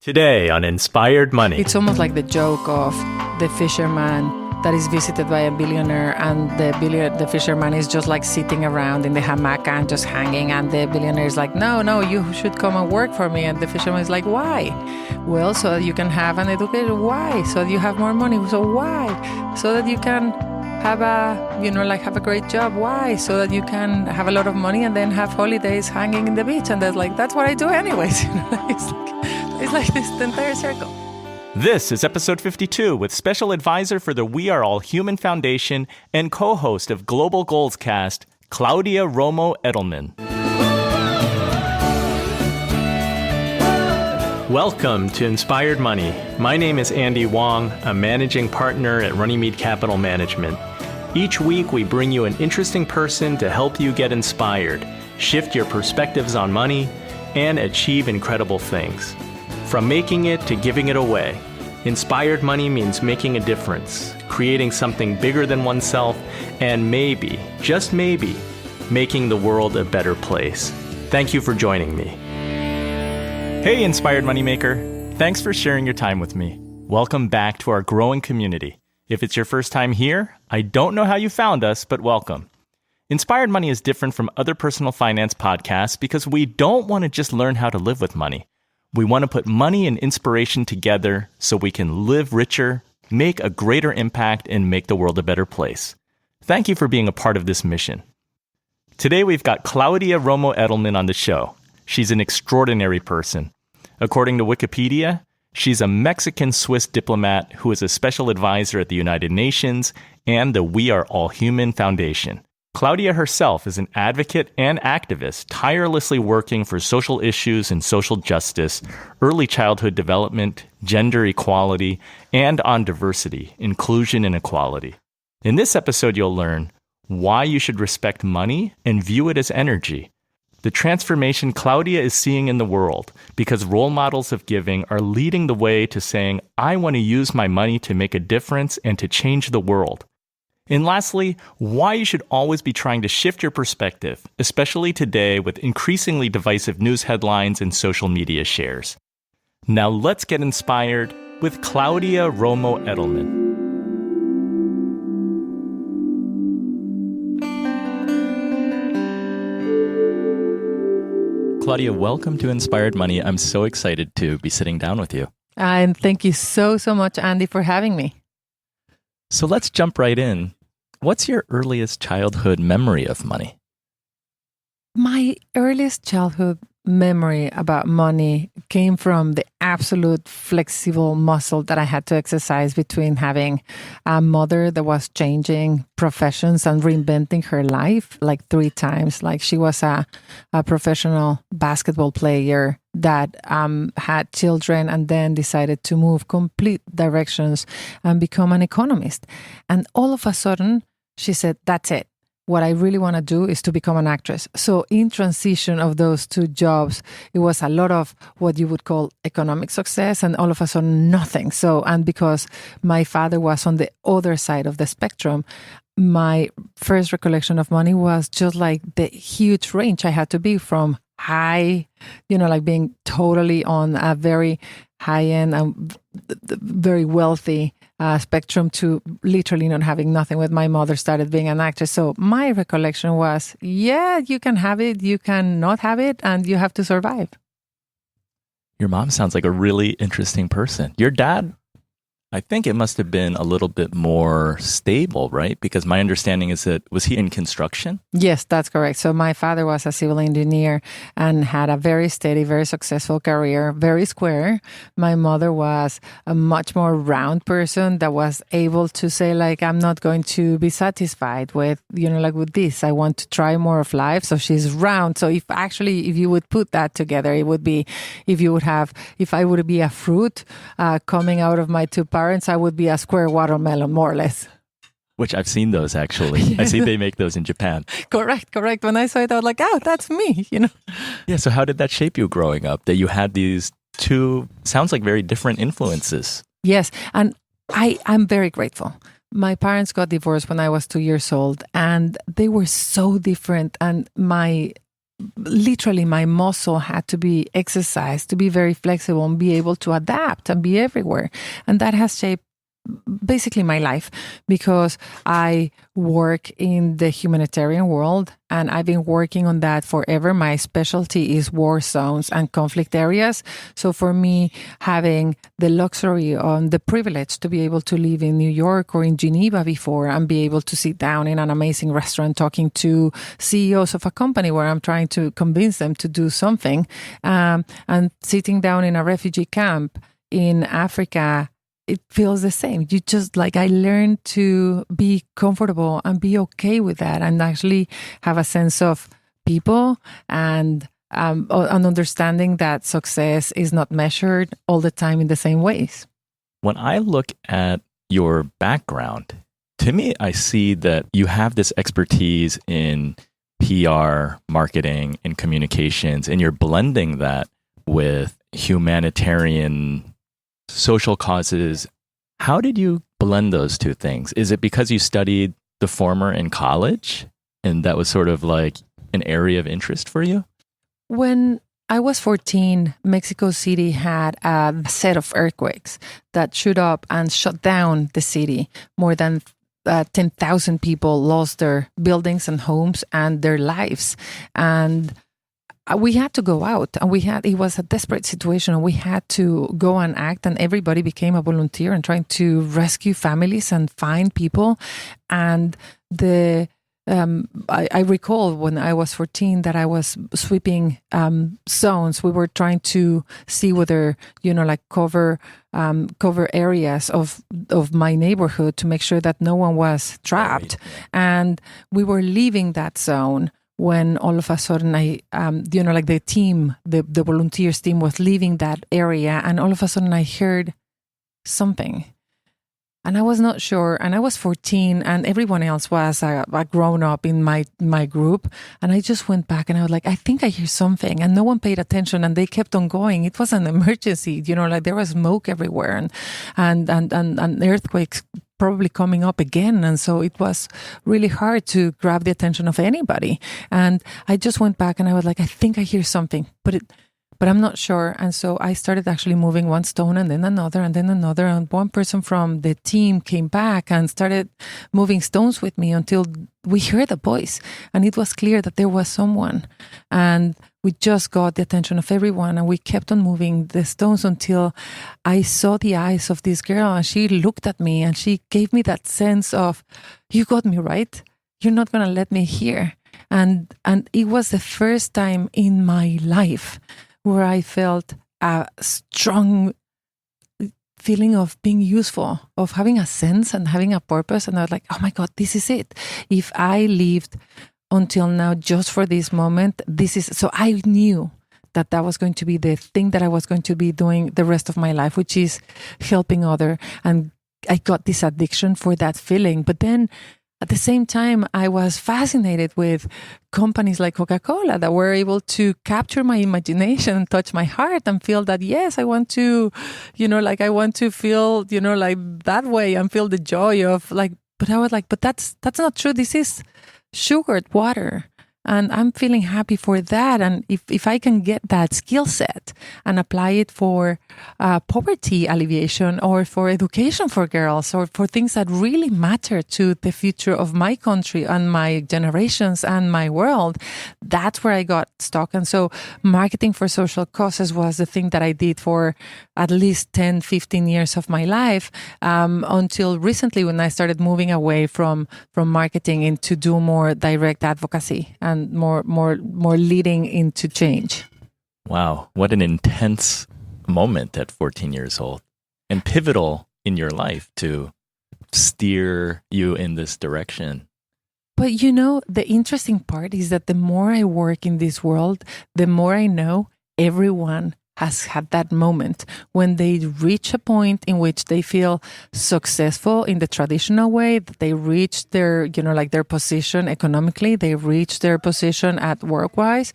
Today on Inspired Money. It's almost like the joke of the fisherman that is visited by a billionaire, and the fisherman is just like sitting around in the hammock and just hanging, and the billionaire is like, no, you should come and work for me. And the fisherman is like, why? Well, so that you can have an education. Why? So that you have more money. So why? So that you can have a great job. Why? So that you can have a lot of money and then have holidays hanging in the beach. And that's what I do anyways. It's like this entire circle. This is episode 52 with special advisor for the We Are All Human Foundation and co-host of Global Goals Cast, Claudia Romo Edelman. Welcome to Inspired Money. My name is Andy Wong, a managing partner at Runnymede Capital Management. Each week, we bring you an interesting person to help you get inspired, shift your perspectives on money, and achieve incredible things. From making it to giving it away, Inspired Money means making a difference, creating something bigger than oneself, and maybe, just maybe, making the world a better place. Thank you for joining me. Hey, Inspired Moneymaker. Thanks for sharing your time with me. Welcome back to our growing community. If it's your first time here, I don't know how you found us, but welcome. Inspired Money is different from other personal finance podcasts because we don't want to just learn how to live with money. We want to put money and inspiration together so we can live richer, make a greater impact, and make the world a better place. Thank you for being a part of this mission. Today we've got Claudia Romo Edelman on the show. She's an extraordinary person. According to Wikipedia, she's a Mexican-Swiss diplomat who is a special advisor at the United Nations and the We Are All Human Foundation. Claudia herself is an advocate and activist, tirelessly working for social issues and social justice, early childhood development, gender equality, and on diversity, inclusion, and equality. In this episode, you'll learn why you should respect money and view it as energy, the transformation Claudia is seeing in the world because role models of giving are leading the way to saying, I want to use my money to make a difference and to change the world. And lastly, why you should always be trying to shift your perspective, especially today with increasingly divisive news headlines and social media shares. Now let's get inspired with Claudia Romo Edelman. Claudia, welcome to Inspired Money. I'm so excited to be sitting down with you. And thank you so much, Andy, for having me. So let's jump right in. What's your earliest childhood memory of money? My earliest childhood memory about money came from the absolute flexible muscle that I had to exercise between having a mother that was changing professions and reinventing her life like 3 times. Like she was a professional basketball player that had children and then decided to move complete directions and become an economist. And all of a sudden, she said, that's it. What I really want to do is to become an actress. So in transition of those 2 jobs, it was a lot of what you would call economic success and all of a sudden nothing. And because my father was on the other side of the spectrum, my first recollection of money was just like the huge range I had to be from high, like being totally on a very high end and very wealthy spectrum to literally not having nothing when my mother started being an actress. So my recollection was, yeah, you can have it, you can not have it, and you have to survive. Your mom sounds like a really interesting person. Your dad, I think it must have been a little bit more stable, right? Because my understanding is that, was he in construction? Yes, that's correct. So my father was a civil engineer and had a very steady, very successful career, very square. My mother was a much more round person that was able to say, like, I'm not going to be satisfied with, with this. I want to try more of life. So she's round. So if you would put that together, it would be, if I would be a fruit coming out of my 2 parents, I would be a square watermelon, more or less. Which I've seen those, actually. I see they make those in Japan. Correct. When I saw it, I was like, oh, that's me, Yeah, so how did that shape you growing up, that you had these 2, sounds like very different influences? Yes, and I'm very grateful. My parents got divorced when I was 2 years old, and they were so different. And my literally my muscle had to be exercised to be very flexible and be able to adapt and be everywhere. And that has shaped basically my life, because I work in the humanitarian world and I've been working on that forever. My specialty is war zones and conflict areas. So for me, having the luxury and the privilege to be able to live in New York or in Geneva before and be able to sit down in an amazing restaurant talking to CEOs of a company where I'm trying to convince them to do something, and sitting down in a refugee camp in Africa, it feels the same. You just I learned to be comfortable and be okay with that, and actually have a sense of people and an understanding that success is not measured all the time in the same ways. When I look at your background, to me, I see that you have this expertise in PR, marketing, and communications, and you're blending that with humanitarian social causes. How did you blend those two things? Is it because you studied the former in college and that was sort of like an area of interest for you? When I was 14, Mexico City had a set of earthquakes that shot up and shut down the city. More than 10,000 people lost their buildings and homes and their lives. And we had to go out, and it was a desperate situation, and we had to go and act, and everybody became a volunteer and trying to rescue families and find people. And I recall when I was 14 that I was sweeping zones. We were trying to see whether, cover areas of my neighborhood to make sure that no one was trapped. And we were leaving that zone when all of a sudden the team, the volunteers team was leaving that area, and all of a sudden I heard something. And I was not sure, and I was 14, and everyone else was a grown up in my group. And I just went back, and I was like, I think I hear something, and no one paid attention, and they kept on going. It was an emergency, there was smoke everywhere, and earthquakes probably coming up again. And so it was really hard to grab the attention of anybody. And I just went back, and I was like, I think I hear something, but I'm not sure. And so I started actually moving one stone and then another and then another. And one person from the team came back and started moving stones with me until we heard a voice. And it was clear that there was someone. And we just got the attention of everyone. And we kept on moving the stones until I saw the eyes of this girl. And she looked at me and she gave me that sense of, you got me right. You're not going to let me here. And it was the first time in my life where I felt a strong feeling of being useful, of having a sense and having a purpose. And I was like, oh my God, this is it. If I lived until now just for this moment, this is... So I knew that was going to be the thing that I was going to be doing the rest of my life, which is helping others. And I got this addiction for that feeling. But then at the same time, I was fascinated with companies like Coca-Cola that were able to capture my imagination, touch my heart, and feel that, yes, I want to, I want to feel, that way and feel the joy of but I was like, but that's not true. This is sugared water. And I'm feeling happy for that. And if I can get that skill set and apply it for poverty alleviation or for education for girls or for things that really matter to the future of my country and my generations and my world, that's where I got stuck. And so marketing for social causes was the thing that I did for at least 10, 15 years of my life, until recently when I started moving away from marketing into do more direct advocacy and more leading into change. Wow, what an intense moment at 14 years old, and pivotal in your life to steer you in this direction. But the interesting part is that the more I work in this world, the more I know everyone has had that moment when they reach a point in which they feel successful in the traditional way, that they reach their, their position economically, they reach their position at work-wise.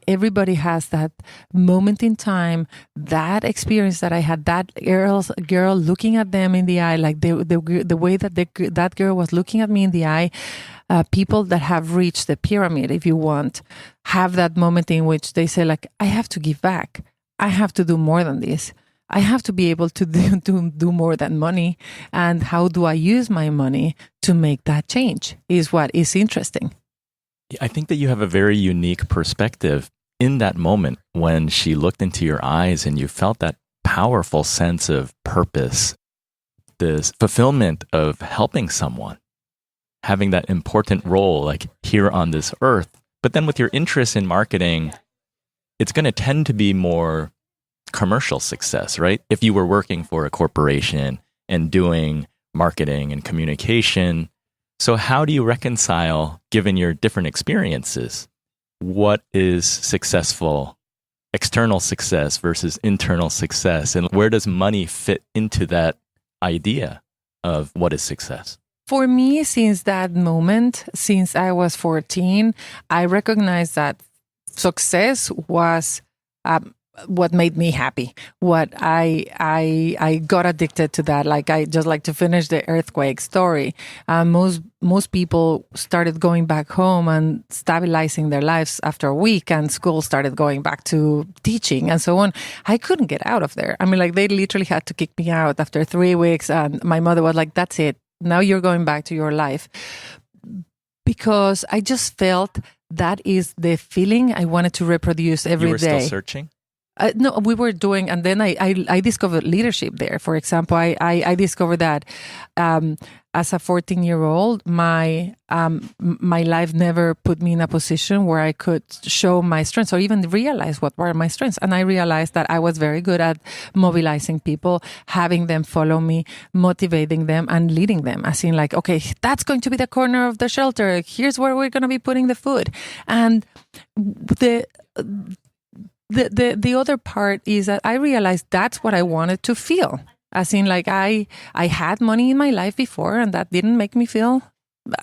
Everybody has that moment in time, that experience that I had, that girl looking at them in the eye, like the way that that girl was looking at me in the eye. people that have reached the pyramid, if you want, have that moment in which they say, like, I have to give back. I have to do more than this. I have to be able to do more than money. And how do I use my money to make that change is what is interesting. I think that you have a very unique perspective in that moment when she looked into your eyes and you felt that powerful sense of purpose, this fulfillment of helping someone, having that important role like here on this earth. But then with your interest in marketing, it's going to tend to be more commercial success, right? If you were working for a corporation and doing marketing and communication. So how do you reconcile, given your different experiences, what is successful, external success versus internal success? And where does money fit into that idea of what is success? For me, since that moment, since I was 14, I recognized that success was what made me happy. What I got addicted to that. Like, I just like to finish the earthquake story. Most people started going back home and stabilizing their lives after a week, and school started going back to teaching and so on. I couldn't get out of there. I mean, like, they literally had to kick me out after 3 weeks, and my mother was like, "That's it. Now you're going back to your life." Because I just felt that is the feeling I wanted to reproduce every day. You were still searching? No, we were doing, and then I discovered leadership there. For example, I discovered that as a 14-year-old, my life never put me in a position where I could show my strengths or even realize what were my strengths. And I realized that I was very good at mobilizing people, having them follow me, motivating them, and leading them. As in, like, okay, that's going to be the corner of the shelter. Here's where we're going to be putting the food. And the other part is that I realized that's what I wanted to feel. As in, like, I had money in my life before, and that didn't make me feel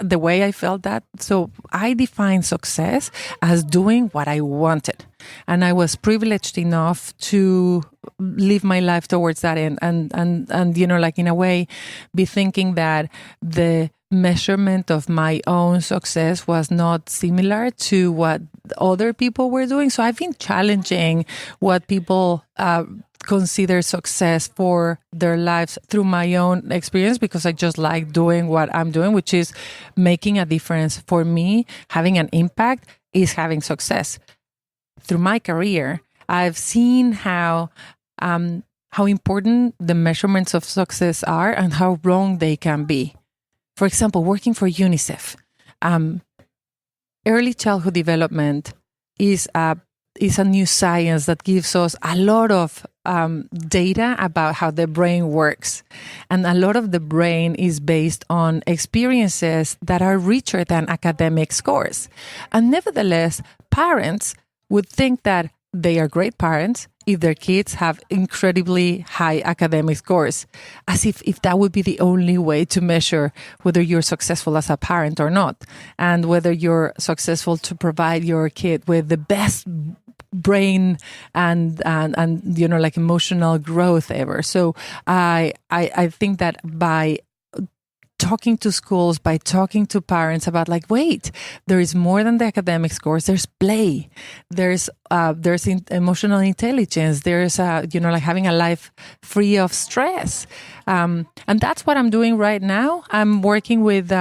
the way I felt that. So I defined success as doing what I wanted. And I was privileged enough to live my life towards that end. And you know, like, in a way, be thinking that the measurement of my own success was not similar to what other people were doing. So I've been challenging what people consider success for their lives through my own experience, because I just like doing what I'm doing, which is making a difference. For me, having an impact is having success. Through my career, I've seen how important the measurements of success are and how wrong they can be. For example, working for UNICEF, early childhood development is a new science that gives us a lot of data about how the brain works. And a lot of the brain is based on experiences that are richer than academic scores. And nevertheless, parents would think that they are great parents if their kids have incredibly high academic scores, as if that would be the only way to measure whether you're successful as a parent or not, and whether you're successful to provide your kid with the best brain and you know, like, emotional growth ever. So I think that by talking to schools, by talking to parents about, like, wait, there is more than the academic scores. There's play. There's emotional intelligence. There's you know, like, having a life free of stress. And that's what I'm doing right now. I'm working with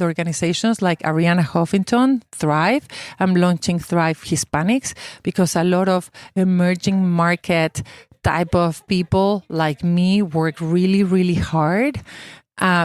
organizations like Arianna Huffington, Thrive. I'm launching Thrive Hispanics, because a lot of emerging market type of people like me work really, really hard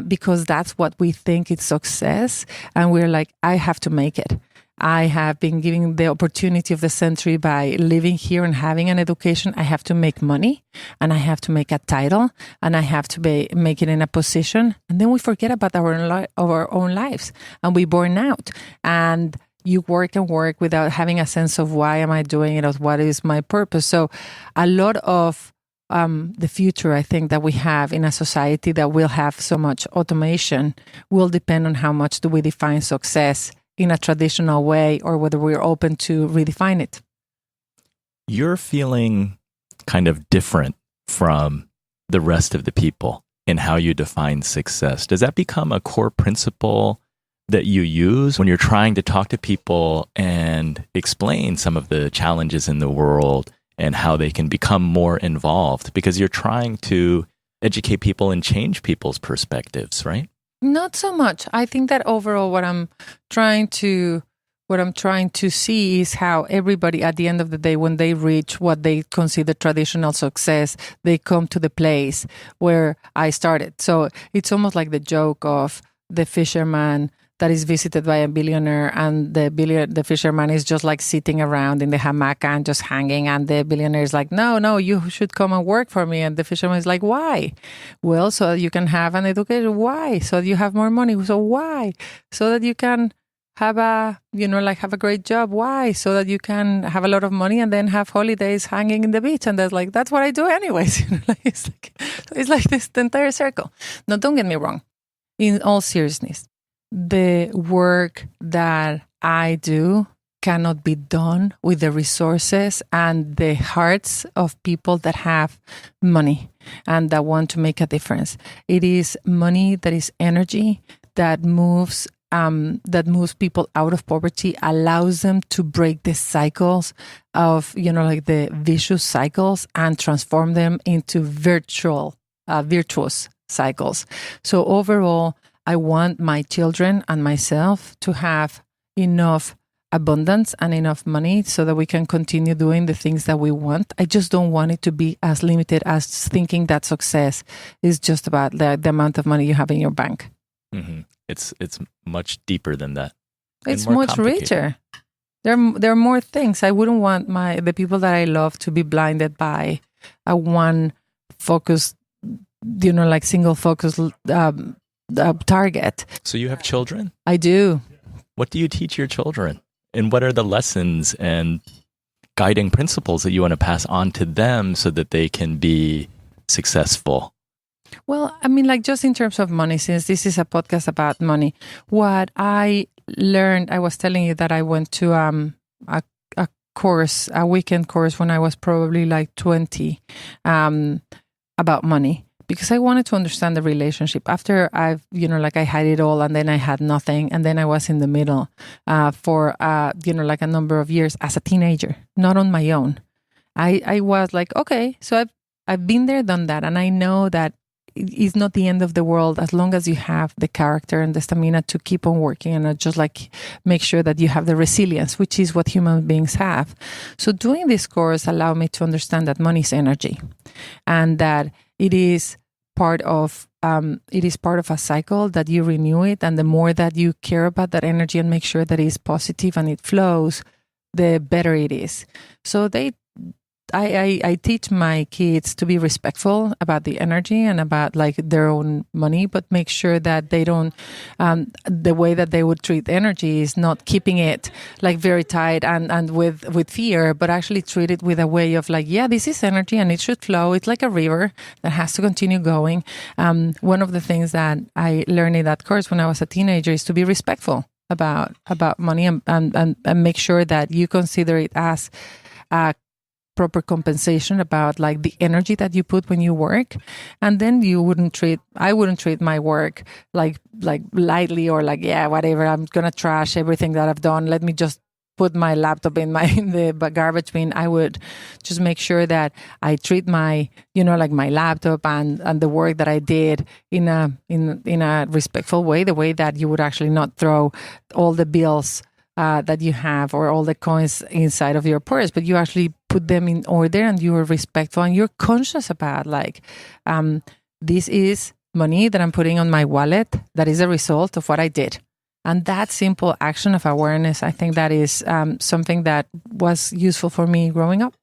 because that's what we think is success. And we're like, I have to make it. I have been given the opportunity of the century by living here and having an education. I have to make money, and I have to make a title, and I have to make it in a position. And then we forget about our own lives, and we burn out. And you work and work without having a sense of why am I doing it, or what is my purpose. So a lot of the future, I think, that we have in a society that will have so much automation will depend on how much do we define success in a traditional way, or whether we're open to redefine it. You're feeling kind of different from the rest of the people in how you define success. Does that become a core principle that you use when you're trying to talk to people and explain some of the challenges in the world and how they can become more involved? Because you're trying to educate people and change people's perspectives, right? Not so much. I think that overall what I'm trying to see is how everybody at the end of the day, when they reach what they consider traditional success, they come to the place where I started. So it's almost like the joke of the fisherman that is visited by a billionaire, and the fisherman is just like sitting around in the hammock and just hanging, and the billionaire is like, no, you should come and work for me. And the fisherman is like, why? Well, so that you can have an education. Why? So that you have more money. So why? So that you can have a great job. Why? So that you can have a lot of money and then have holidays hanging in the beach. And that's what I do anyways. It's like this, the entire circle. Now, don't get me wrong. In all seriousness, the work that I do cannot be done with the resources and the hearts of people that have money and that want to make a difference. It is money that is energy that moves people out of poverty, allows them to break the cycles of, like the vicious cycles, and transform them into virtuous cycles. So overall, I want my children and myself to have enough abundance and enough money so that we can continue doing the things that we want. I just don't want it to be as limited as thhinking that success is just about the amount of money you have in your bank. Mm-hmm. It's much deeper than that. It's much richer. There are more things. I wouldn't want the people that I love to be blinded by a one focus, like single focus target. So you have children? I do. What do you teach your children? And what are the lessons and guiding principles that you want to pass on to them so that they can be successful? Well, I mean, like just in terms of money, since this is a podcast about money, what I learned, I was telling you that I went to a weekend course when I was probably like 20 about money. Because I wanted to understand the relationship. After I had it all and then I had nothing. And then I was in the middle for, like a number of years as a teenager, not on my own. I was like, okay, so I've been there, done that. And I know that it's not the end of the world as long as you have the character and the stamina to keep on working and just like make sure that you have the resilience, which is what human beings have. So doing this course allowed me to understand that money is energy and that it is part of a cycle that you renew it, and the more that you care about that energy and make sure that it is positive and it flows, the better it is. So I teach my kids to be respectful about the energy and about like their own money, but make sure that they don't, the way that they would treat energy is not keeping it like very tight and with fear, but actually treat it with a way of like, yeah, this is energy and it should flow. It's like a river that has to continue going. One of the things that I learned in that course when I was a teenager is to be respectful about money and make sure that you consider it as proper compensation about like the energy that you put when you work. And then I wouldn't treat my work like lightly or like, yeah, whatever, I'm going to trash everything that I've done. Let me just put my laptop in the garbage bin. I would just make sure that I treat my, like my laptop and the work that I did in a respectful way, the way that you would actually not throw all the bills that you have or all the coins inside of your purse, but you actually put them in order and you are respectful and you're conscious about like, this is money that I'm putting on my wallet that is a result of what I did. And that simple action of awareness, I think that is something that was useful for me growing up.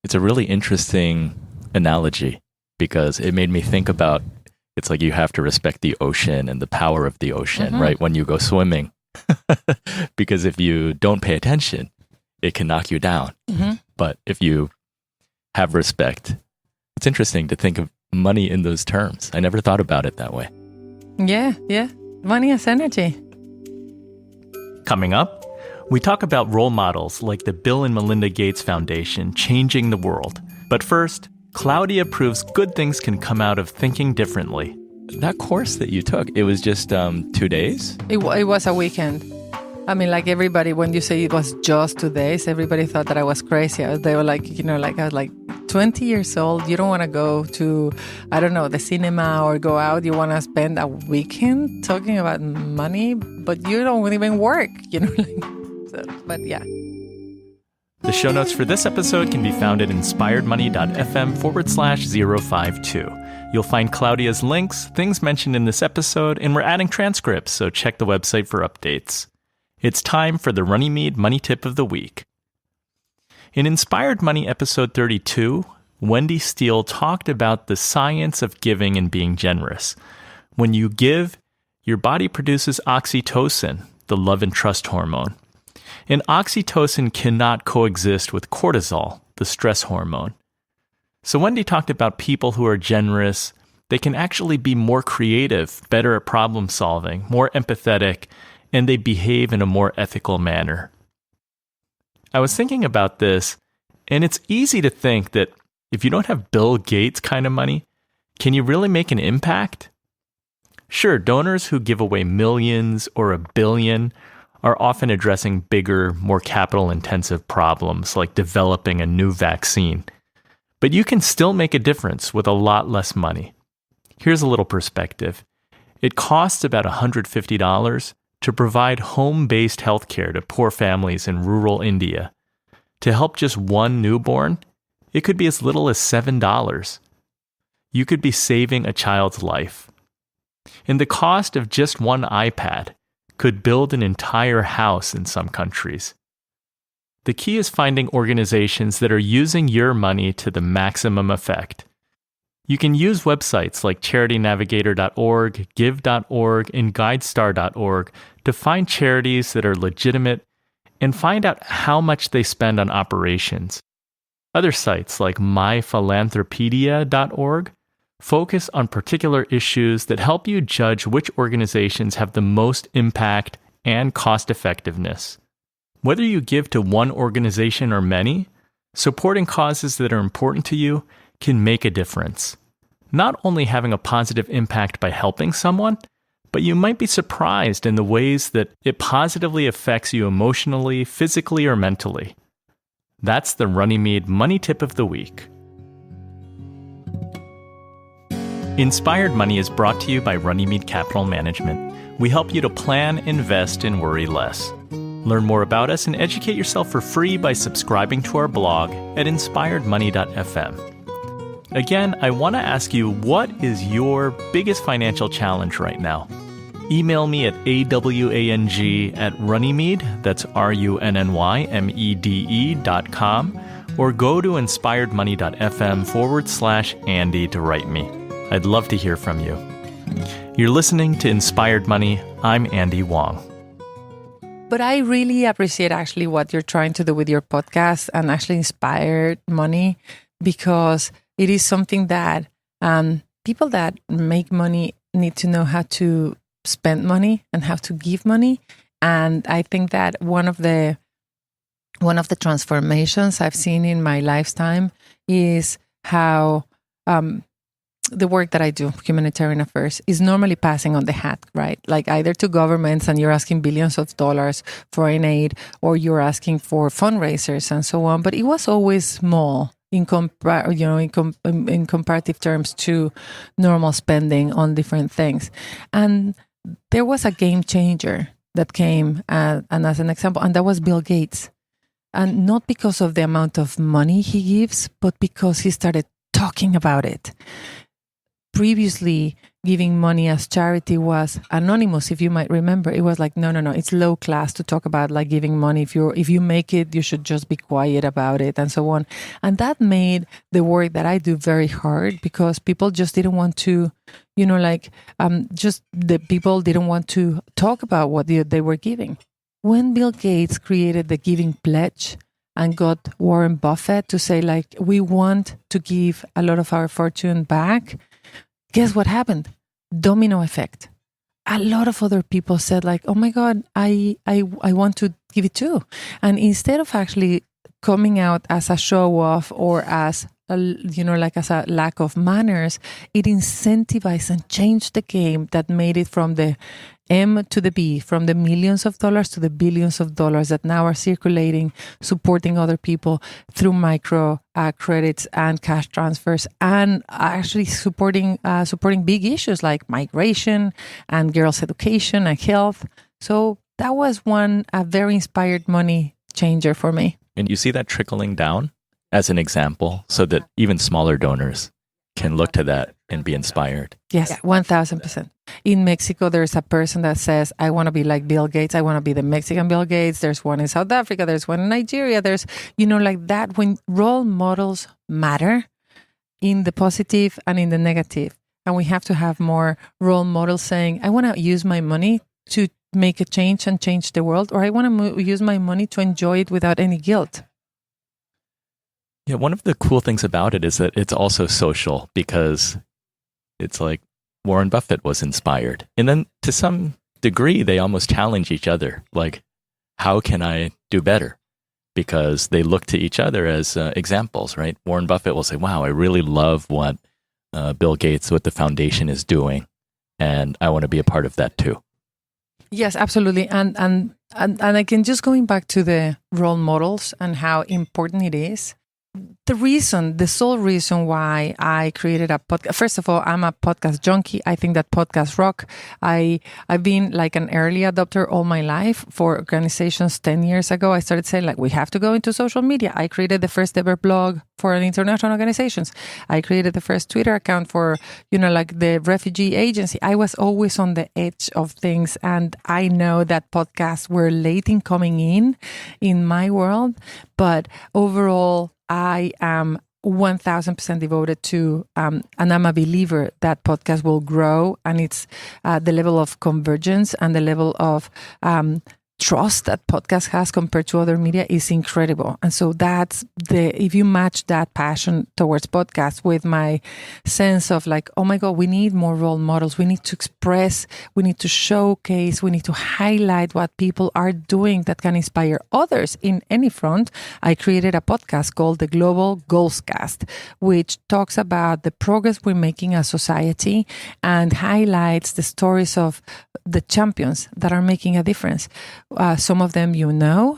It's a really interesting analogy because it made me think about, it's like you have to respect the ocean and the power of the ocean, right? When you go swimming. Because if you don't pay attention, it can knock you down. But if you have respect, it's interesting to think of money in those terms. I never thought about it that way. Yeah. Money as energy. Coming up, we talk about role models like the Bill and Melinda Gates Foundation changing the world. But first, Claudia proves good things can come out of thinking differently. That course that you took, it was just 2 days? It was a weekend. I mean, like everybody, when you say it was just 2 days, everybody thought that I was crazy. They were like, I was like 20 years old. You don't want to go to, I don't know, the cinema or go out. You want to spend a weekend talking about money, but you don't even work, but yeah. The show notes for this episode can be found at inspiredmoney.fm/052. You'll find Claudia's links, things mentioned in this episode, and we're adding transcripts, so check the website for updates. It's time for the Runnymede Money Tip of the Week. In Inspired Money episode 32, Wendy Steele talked about the science of giving and being generous. When you give, your body produces oxytocin, the love and trust hormone. And oxytocin cannot coexist with cortisol, the stress hormone. So Wendy talked about people who are generous. They can actually be more creative, better at problem solving, more empathetic, and they behave in a more ethical manner. I was thinking about this, and it's easy to think that if you don't have Bill Gates kind of money, can you really make an impact? Sure, donors who give away millions or $1 billion are often addressing bigger, more capital-intensive problems like developing a new vaccine. But you can still make a difference with a lot less money. Here's a little perspective. It costs about $150 to provide home-based healthcare to poor families in rural India. To help just one newborn, it could be as little as $7. You could be saving a child's life. And the cost of just one iPad could build an entire house in some countries. The key is finding organizations that are using your money to the maximum effect. You can use websites like charitynavigator.org, give.org, and guidestar.org to find charities that are legitimate and find out how much they spend on operations. Other sites like myphilanthropedia.org focus on particular issues that help you judge which organizations have the most impact and cost effectiveness. Whether you give to one organization or many, supporting causes that are important to you can make a difference. Not only having a positive impact by helping someone, but you might be surprised in the ways that it positively affects you emotionally, physically, or mentally. That's the Runnymede Money Tip of the Week. Inspired Money is brought to you by Runnymede Capital Management. We help you to plan, invest, and worry less. Learn more about us and educate yourself for free by subscribing to our blog at inspiredmoney.fm. Again, I want to ask you, what is your biggest financial challenge right now? Email me at awang@runnymede, that's RUNNYMEDE.com, or go to inspiredmoney.fm/Andy to write me. I'd love to hear from you. You're listening to Inspired Money. I'm Andy Wong. But I really appreciate actually what you're trying to do with your podcast and actually Inspired Money, because it is something that people that make money need to know how to spend money and how to give money. And I think that one of the transformations I've seen in my lifetime is how the work that I do, humanitarian affairs, is normally passing on the hat, right? Like either to governments and you're asking billions of dollars for foreign aid, or you're asking for fundraisers and so on. But it was always small in comparative terms to normal spending on different things. And there was a game changer that came, and as an example, and that was Bill Gates. And not because of the amount of money he gives, but because he started talking about it. Previously, giving money as charity was anonymous. If you might remember, it was like, no, it's low class to talk about like giving money. If you make it, you should just be quiet about it and so on. And that made the work that I do very hard, because people just didn't want to, just the people didn't want to talk about what they were giving. When Bill Gates created the Giving Pledge and got Warren Buffett to say like, we want to give a lot of our fortune back, guess what happened? Domino effect. A lot of other people said like, oh my God, I want to give it too. And instead of actually coming out as a show off or as like as a lack of manners, it incentivized and changed the game that made it from the M to the B, from the millions of dollars to the billions of dollars that now are circulating, supporting other people through micro credits and cash transfers, and actually supporting big issues like migration and girls' education and health. So that was a very inspired money changer for me. And you see that trickling down as an example so that even smaller donors can look to that and be inspired. Yes, 1,000%. In Mexico, there's a person that says, I want to be like Bill Gates. I want to be the Mexican Bill Gates. There's one in South Africa. There's one in Nigeria. There's, like that. When role models matter in the positive and in the negative. And we have to have more role models saying, I want to use my money to make a change and change the world, or I want to use my money to enjoy it without any guilt. Yeah, one of the cool things about it is that it's also social, because it's like Warren Buffett was inspired. And then to some degree, they almost challenge each other. Like, how can I do better? Because they look to each other as examples, right? Warren Buffett will say, wow, I really love what Bill Gates, what the foundation is doing. And I want to be a part of that too. Yes, absolutely. And again, just going back to the role models and how important it is. The sole reason why I created a podcast, first of all, I'm a podcast junkie. I think that podcasts rock. I've been like an early adopter all my life for organizations. 10 years ago, I started saying we have to go into social media. I created the first ever blog for an international organizations. I created the first Twitter account for, the refugee agency. I was always on the edge of things. And I know that podcasts were late in coming in my world. But overall, I am 1,000% devoted to, and I'm a believer that podcast will grow, and it's the level of convergence and the level of trust that podcast has compared to other media is incredible. And so if you match that passion towards podcasts with my sense of oh my God, we need more role models. We need to express, we need to showcase, we need to highlight what people are doing that can inspire others in any front. I created a podcast called the Global Goals Cast, which talks about the progress we're making as society and highlights the stories of the champions that are making a difference. Some of them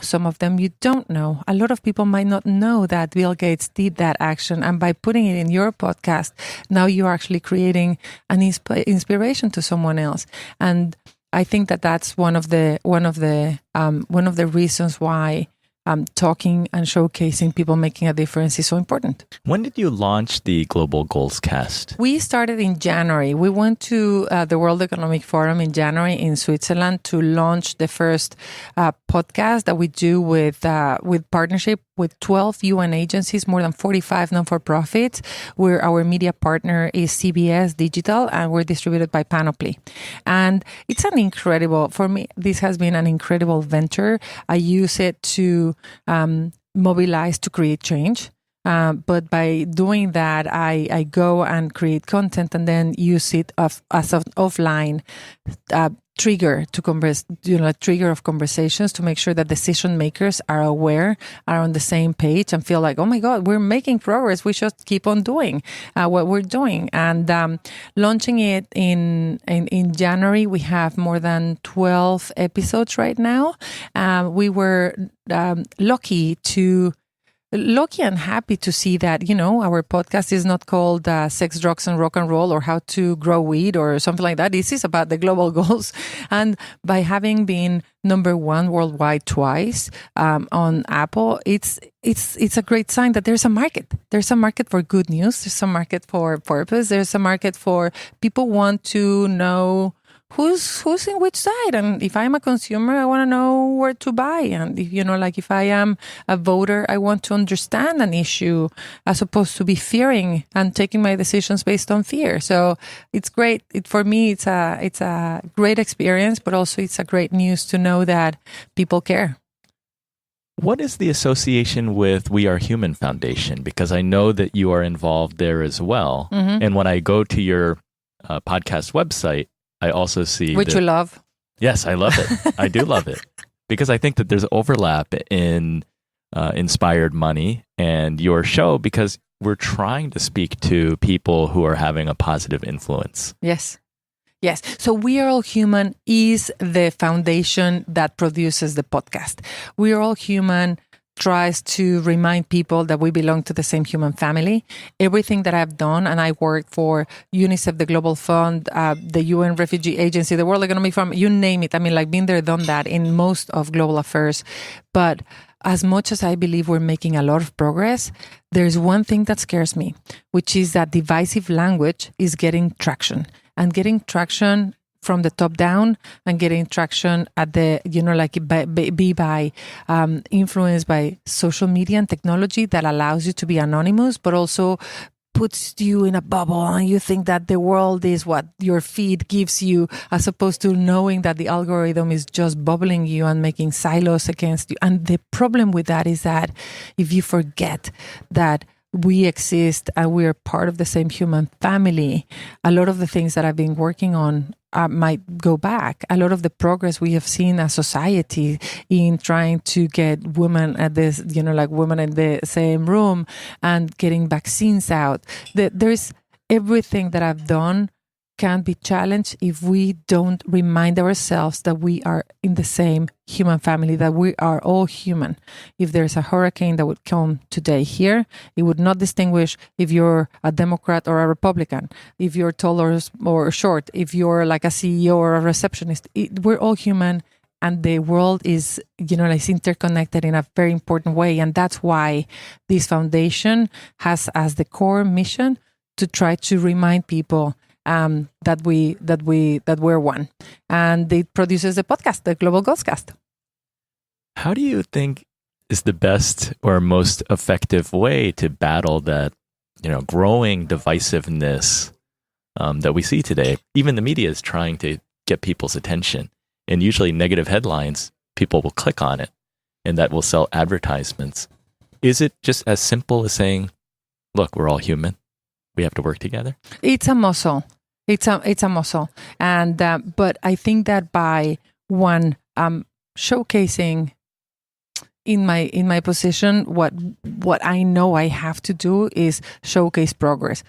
some of them you don't know. A lot of people might not know that Bill Gates did that action, and by putting it in your podcast, now you're actually creating an inspiration to someone else. And I think that that's one of the reasons why talking and showcasing people making a difference is so important. When did you launch the Global Goals Cast? We started in January. We went to the World Economic Forum in January in Switzerland to launch the first podcast that we do with partnership with 12 UN agencies, more than 45 non-for-profits, where our media partner is CBS Digital, and we're distributed by Panoply. And it's for me, this has been an incredible venture. I use it to mobilize to create change. But by doing that, I go and create content and then use it as an offline trigger to trigger of conversations to make sure that decision makers are aware, are on the same page, and feel like, oh my God, we're making progress. We should keep on doing what we're doing. And launching it in January, we have more than 12 episodes right now. We were lucky and happy to see that, our podcast is not called Sex, Drugs, and Rock and Roll, or How to Grow Weed or something like that. This is about the global goals. And by having been number one worldwide twice on Apple, it's a great sign that there's a market. There's a market for good news. There's a market for purpose. There's a market for people want to know who's in which side. And if I'm a consumer, I want to know where to buy. And if I am a voter, I want to understand an issue as opposed to be fearing and taking my decisions based on fear. So it's great. For me, it's a great experience, but also it's a great news to know that people care. What is the association with We Are Human Foundation? Because I know that you are involved there as well. Mm-hmm. And when I go to your podcast website, I also see... Which you love. Yes, I love it. I do love it. Because I think that there's overlap in Inspired Money and your show, because we're trying to speak to people who are having a positive influence. Yes. Yes. So We Are All Human is the foundation that produces the podcast. We Are All Human tries to remind people that we belong to the same human family. Everything that I've done, and I work for UNICEF, the Global Fund, the UN Refugee Agency, the World Economic Forum, you name it. I mean, like, been there, done that in most of global affairs. But as much as I believe we're making a lot of progress, there's one thing that scares me, which is that divisive language is getting traction. And getting traction from the top down, and getting traction at the, influenced by social media and technology that allows you to be anonymous, but also puts you in a bubble, and you think that the world is what your feed gives you, as opposed to knowing that the algorithm is just bubbling you and making silos against you. And the problem with that is that if you forget that we exist and we are part of the same human family, a lot of the things that I've been working on might go back. A lot of the progress we have seen as society in trying to get women at this, women in the same room and getting vaccines out. There's everything that I've done can be challenged if we don't remind ourselves that we are in the same human family, that we are all human. If there's a hurricane that would come today here, it would not distinguish if you're a Democrat or a Republican, if you're tall or short, if you're like a CEO or a receptionist. We're all human, and the world is, is interconnected in a very important way. And that's why this foundation has as the core mission to try to remind people that we're one, and it produces the podcast, the Global Ghostcast. How do you think is the best or most effective way to battle that, growing divisiveness that we see today? Even the media is trying to get people's attention, and usually negative headlines, people will click on it, and that will sell advertisements. Is it just as simple as saying, "Look, we're all human. We have to work together"? It's a muscle. It's a muscle, and but I think that by one showcasing in my position, what I know I have to do is showcase progress.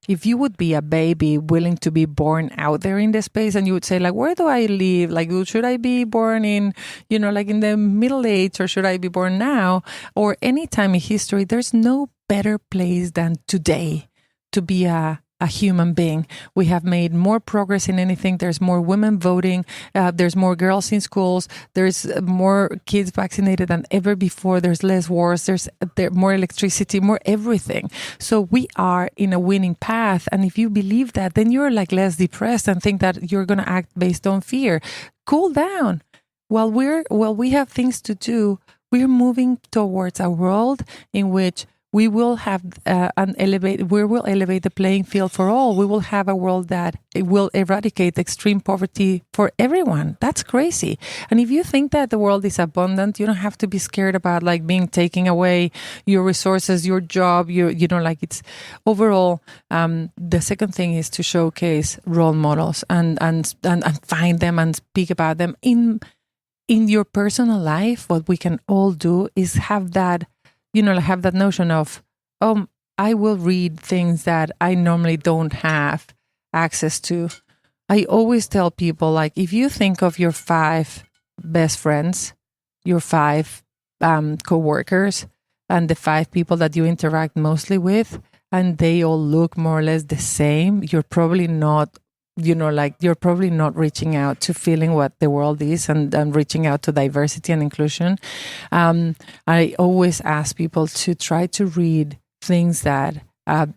If you would be a baby willing to be born out there in the space, and you would say, like, where do I live? Like, should I be born in, like in the Middle Age, or should I be born now, or any time in history? There's no better place than today to be a human being. We have made more progress in anything. There's more women voting. There's more girls in schools. There's more kids vaccinated than ever before. There's less wars. There's more electricity, more everything. So we are in a winning path. And if you believe that, then you're like less depressed and think that you're going to act based on fear. Cool down. While we have things to do, we're moving towards a world in which we will have we will elevate the playing field for all. We will have a world that it will eradicate extreme poverty for everyone. That's crazy. And if you think that the world is abundant, you don't have to be scared about like being taking away your resources, your job, it's overall. The second thing is to showcase role models and find them and speak about them in your personal life. What we can all do is have that notion of, I will read things that I normally don't have access to. I always tell people, like, if you think of your 5 best friends, your 5 co-workers, and the 5 people that you interact mostly with, and they all look more or less the same, you're probably not reaching out to feeling what the world is and reaching out to diversity and inclusion. I always ask people to try to read things that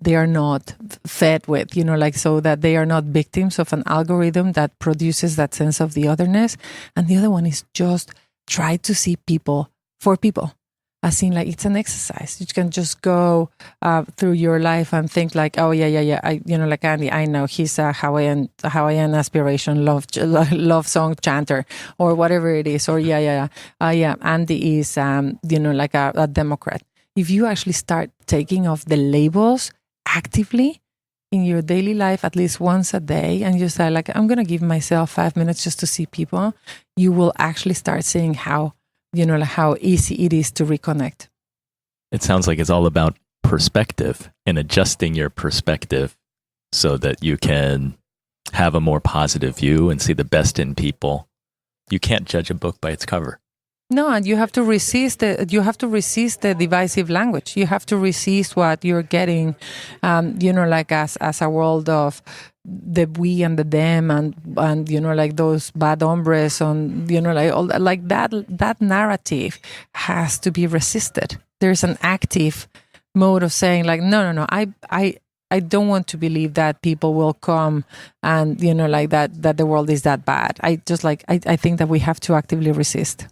they are not fed with, so that they are not victims of an algorithm that produces that sense of the otherness. And the other one is just try to see people for people. As in, like, it's an exercise. You can just go through your life and think like, oh yeah. Like Andy, I know he's a Hawaiian aspiration love song chanter or whatever it is. Or Andy is like a Democrat. If you actually start taking off the labels actively in your daily life at least once a day, and you say, like, I'm gonna give myself 5 minutes just to see people, you will actually start seeing how easy it is to reconnect. It sounds like it's all about perspective and adjusting your perspective so that you can have a more positive view and see the best in people. You can't judge a book by its cover. No, and you have to resist the divisive language. You have to resist what you're getting, like as a world of the we and the them and like those bad hombres on, like all like that narrative has to be resisted. There's an active mode of saying like, no, I don't want to believe that people will come and, like that the world is that bad. I think that we have to actively resist.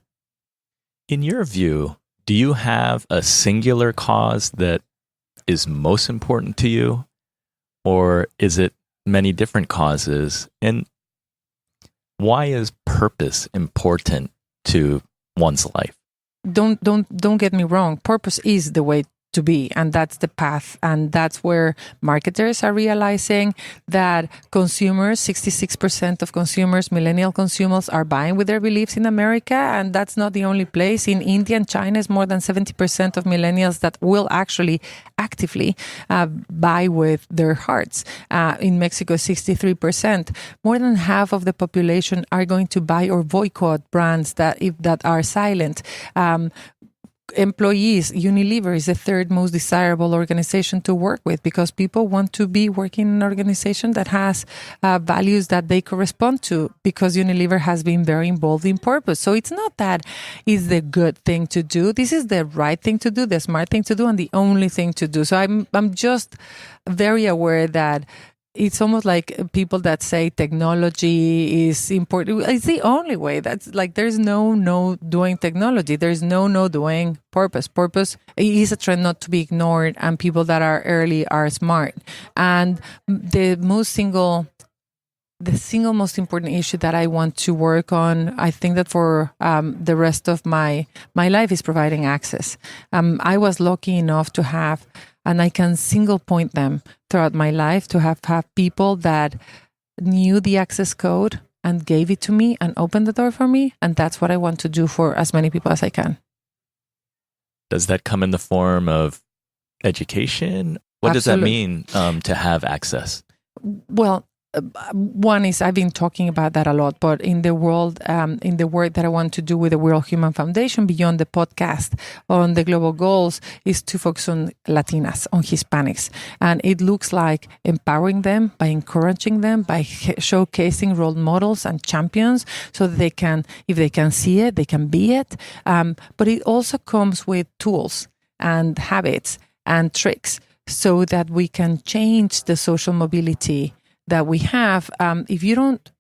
In your view, do you have a singular cause that is most important to you? Or is it many different causes? And why is purpose important to one's life? Don't get me wrong. Purpose is the way to be, and that's the path, and that's where marketers are realizing that consumers, 66% of consumers, millennial consumers, are buying with their beliefs in America, and that's not the only place. In India and China, is more than 70% of millennials that will actually actively buy with their hearts. In Mexico, 63%. More than half of the population are going to buy or boycott brands that are silent. Employees, Unilever is the third most desirable organization to work with because people want to be working in an organization that has values that they correspond to, because Unilever has been very involved in purpose. So it's not that it's the good thing to do. This is the right thing to do, the smart thing to do, and the only thing to do. So I'm just very aware that it's almost like people that say technology is important. It's the only way. That's like, there's no doing technology. There's no doing purpose. Purpose is a trend not to be ignored, and people that are early are smart. And the single most important issue that I want to work on, I think that for the rest of my life, is providing access. I was lucky enough to have, and I can single point them throughout my life, to have people that knew the access code and gave it to me and opened the door for me. And that's what I want to do for as many people as I can. Does that come in the form of education? What does that mean to have access? Well, one is, I've been talking about that a lot, but in the world, in the work that I want to do with the World Human Foundation, beyond the podcast on the global goals, is to focus on Latinas, on Hispanics. And it looks like empowering them by encouraging them, by showcasing role models and champions so that they can, if they can see it, they can be it. But it also comes with tools and habits and tricks so that we can change the social mobility that we have. If you don't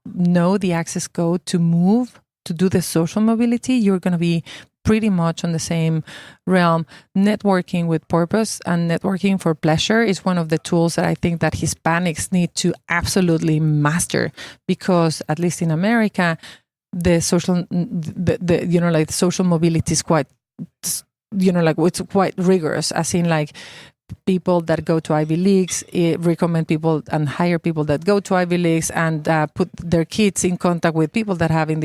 know the access code to move, to do the social mobility, you're going to be pretty much on the same realm. Networking with purpose and networking for pleasure is one of the tools that I think that Hispanics need to absolutely master, because at least in America, the social mobility is quite, it's quite rigorous, as in like, people that go to Ivy Leagues recommend people and hire people that go to Ivy Leagues, and put their kids in contact with people that have and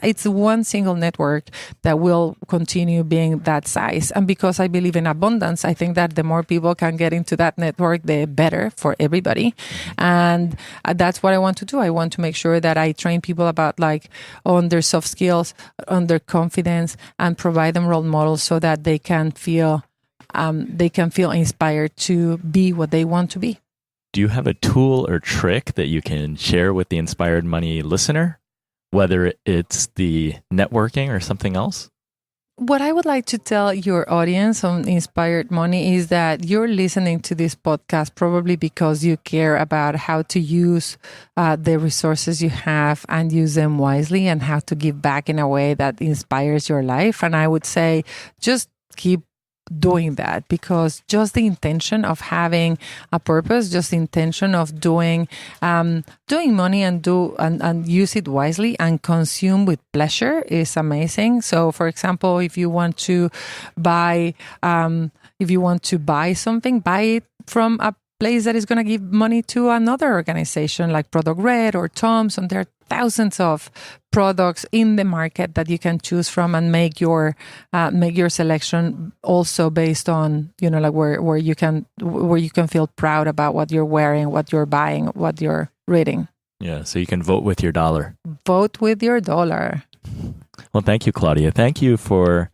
it's one single network that will continue being that size. And because I believe in abundance, I think that the more people can get into that network, the better for everybody. And that's what I want to do. I want to make sure that I train people about on their soft skills, on their confidence, and provide them role models so that they can feel inspired to be what they want to be. Do you have a tool or trick that you can share with the Inspired Money listener, whether it's the networking or something else? What I would like to tell your audience on Inspired Money is that you're listening to this podcast probably because you care about how to use the resources you have and use them wisely, and how to give back in a way that inspires your life. And I would say just keep doing that, because just the intention of having a purpose, just the intention of doing money and use it wisely and consume with pleasure is amazing. So, for example, if you want to buy something, buy it from place that is going to give money to another organization like Product Red or Tom's, and there are thousands of products in the market that you can choose from and make your selection also based on, like where you can feel proud about what you're wearing, what you're buying, what you're reading. Yeah, so you can vote with your dollar. Vote with your dollar. Well, thank you, Claudia. Thank you for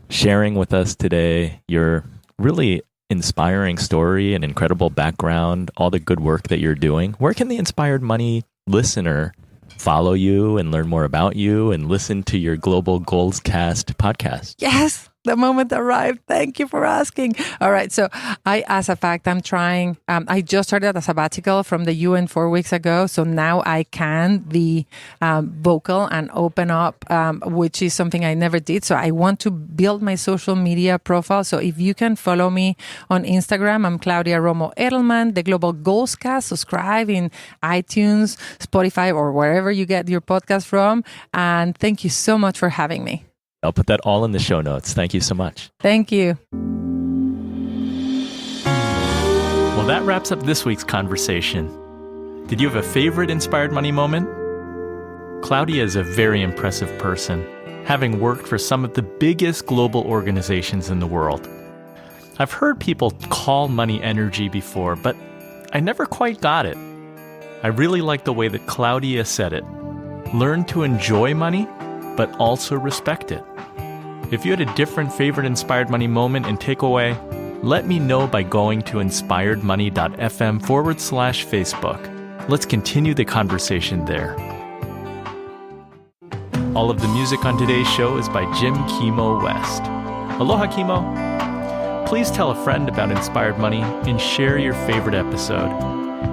sharing with us today your really inspiring story and incredible background, all the good work that you're doing. Where can the Inspired Money listener follow you and learn more about you and listen to your Global Goals Cast podcast? Yes, the moment arrived. Thank you for asking. All right. So I'm trying, I just started a sabbatical from the UN 4 weeks ago. So now I can be vocal and open up, which is something I never did. So I want to build my social media profile. So if you can follow me on Instagram, I'm Claudia Romo Edelman, the Global Goals Cast. Subscribe in iTunes, Spotify, or wherever you get your podcast from. And thank you so much for having me. I'll put that all in the show notes. Thank you so much. Thank you. Well, that wraps up this week's conversation. Did you have a favorite Inspired Money moment? Claudia is a very impressive person, having worked for some of the biggest global organizations in the world. I've heard people call money energy before, but I never quite got it. I really like the way that Claudia said it. Learn to enjoy money, but also respect it. If you had a different favorite Inspired Money moment and takeaway, let me know by going to inspiredmoney.fm/Facebook. Let's continue the conversation there. All of the music on today's show is by Jim Kimo West. Aloha, Kimo. Please tell a friend about Inspired Money and share your favorite episode.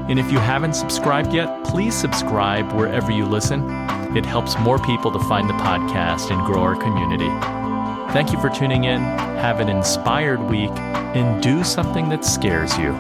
And if you haven't subscribed yet, please subscribe wherever you listen. It helps more people to find the podcast and grow our community. Thank you for tuning in. Have an inspired week and do something that scares you.